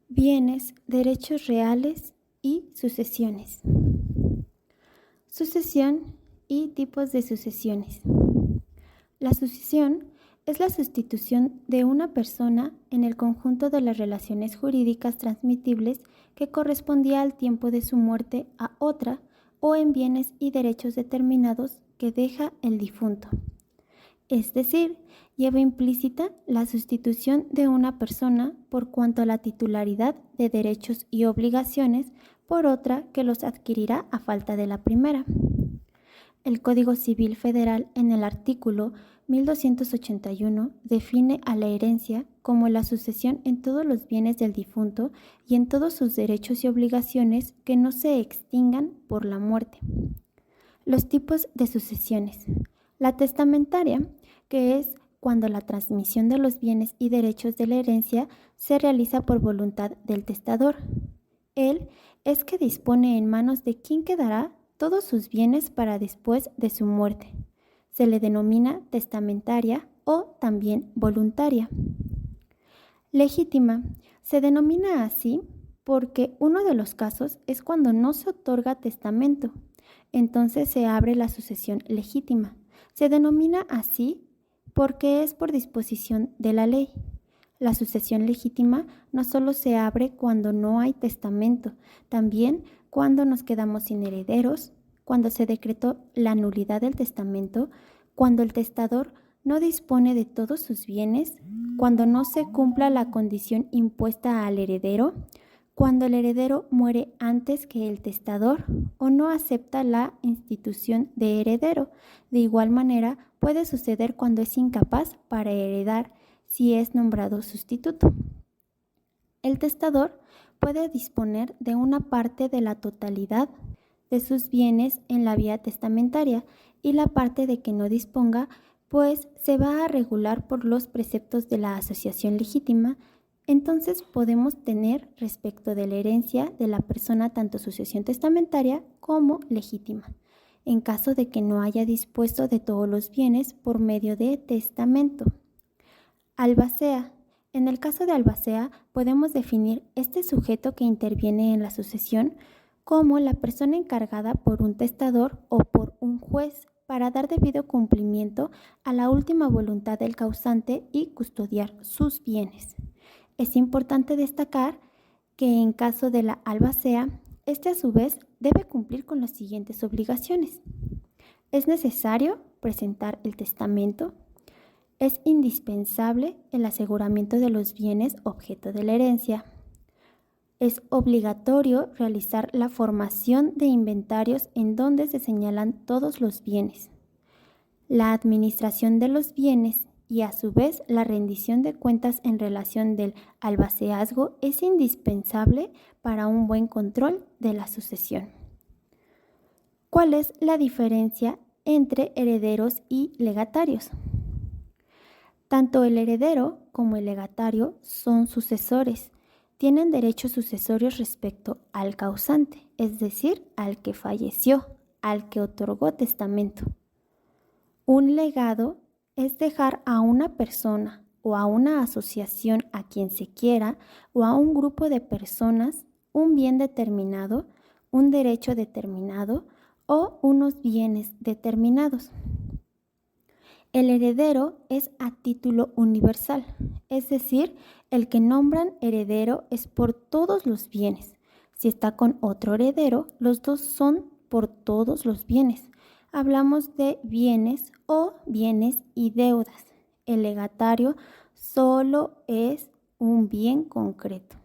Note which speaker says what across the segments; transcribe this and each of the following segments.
Speaker 1: Bienes, derechos reales y sucesiones. Sucesión y tipos de sucesiones. La sucesión es la sustitución de una persona en el conjunto de las relaciones jurídicas transmitibles que correspondía al tiempo de su muerte a otra o en bienes y derechos determinados que deja el difunto. Es decir, lleva implícita la sustitución de una persona por cuanto a la titularidad de derechos y obligaciones por otra que los adquirirá a falta de la primera. El Código Civil Federal en el artículo 1281 define a la herencia como la sucesión en todos los bienes del difunto y en todos sus derechos y obligaciones que no se extingan por la muerte. Los tipos de sucesiones. La testamentaria, que es cuando la transmisión de los bienes y derechos de la herencia se realiza por voluntad del testador. Él es que dispone en manos de quien quedará todos sus bienes para después de su muerte. Se le denomina testamentaria o también voluntaria. Legítima. Se denomina así porque uno de los casos es cuando no se otorga testamento. Entonces se abre la sucesión legítima. Se denomina así porque es por disposición de la ley. La sucesión legítima no solo se abre cuando no hay testamento, también cuando nos quedamos sin herederos, cuando se decretó la nulidad del testamento, cuando el testador no dispone de todos sus bienes, cuando no se cumpla la condición impuesta al heredero, cuando el heredero muere antes que el testador o no acepta la institución de heredero. De igual manera, puede suceder cuando es incapaz para heredar si es nombrado sustituto. El testador puede disponer de una parte de la totalidad de sus bienes en la vía testamentaria y la parte de que no disponga, pues se va a regular por los preceptos de la asociación legítima. Entonces podemos tener respecto de la herencia de la persona tanto sucesión testamentaria como legítima, en caso de que no haya dispuesto de todos los bienes por medio de testamento. Albacea. En el caso de albacea podemos definir este sujeto que interviene en la sucesión como la persona encargada por un testador o por un juez para dar debido cumplimiento a la última voluntad del causante y custodiar sus bienes. Es importante destacar que en caso de la albacea, este a su vez debe cumplir con las siguientes obligaciones. Es necesario presentar el testamento. Es indispensable el aseguramiento de los bienes objeto de la herencia. Es obligatorio realizar la formación de inventarios en donde se señalan todos los bienes, la administración de los bienes y a su vez la rendición de cuentas en relación del albaceazgo es indispensable para un buen control de la sucesión. ¿Cuál es la diferencia entre herederos y legatarios? Tanto el heredero como el legatario son sucesores. Tienen derechos sucesorios respecto al causante, es decir, al que falleció, al que otorgó testamento. Un legado es dejar a una persona o a una asociación a quien se quiera o a un grupo de personas un bien determinado, un derecho determinado o unos bienes determinados. El heredero es a título universal, es decir, el que nombran heredero es por todos los bienes. Si está con otro heredero, los dos son por todos los bienes. Hablamos de bienes o bienes y deudas. El legatario solo es un bien concreto.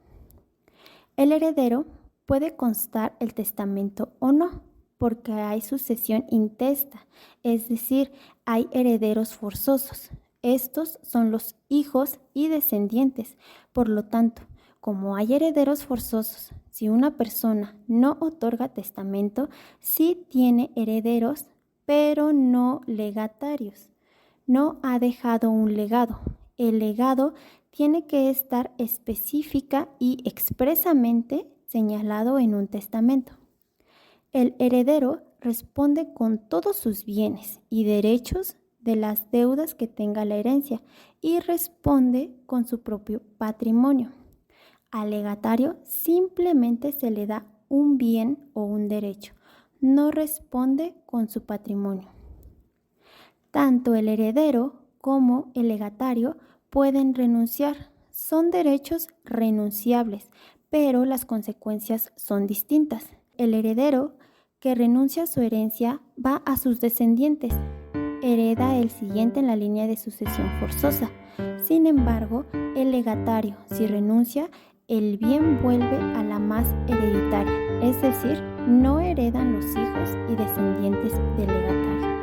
Speaker 1: El heredero puede constar el testamento o no, porque hay sucesión intesta, es decir, hay herederos forzosos. Estos son los hijos y descendientes. Por lo tanto, como hay herederos forzosos, si una persona no otorga testamento, sí tiene herederos, pero no legatarios. No ha dejado un legado. El legado tiene que estar específica y expresamente señalado en un testamento. El heredero responde con todos sus bienes y derechos de las deudas que tenga la herencia y responde con su propio patrimonio. Al legatario simplemente se le da un bien o un derecho, no responde con su patrimonio. Tanto el heredero como el legatario pueden renunciar. Son derechos renunciables, pero las consecuencias son distintas. El heredero que renuncia a su herencia va a sus descendientes. Hereda el siguiente en la línea de sucesión forzosa. Sin embargo, el legatario, si renuncia, el bien vuelve a la más hereditaria, es decir, no heredan los hijos y descendientes del legatario.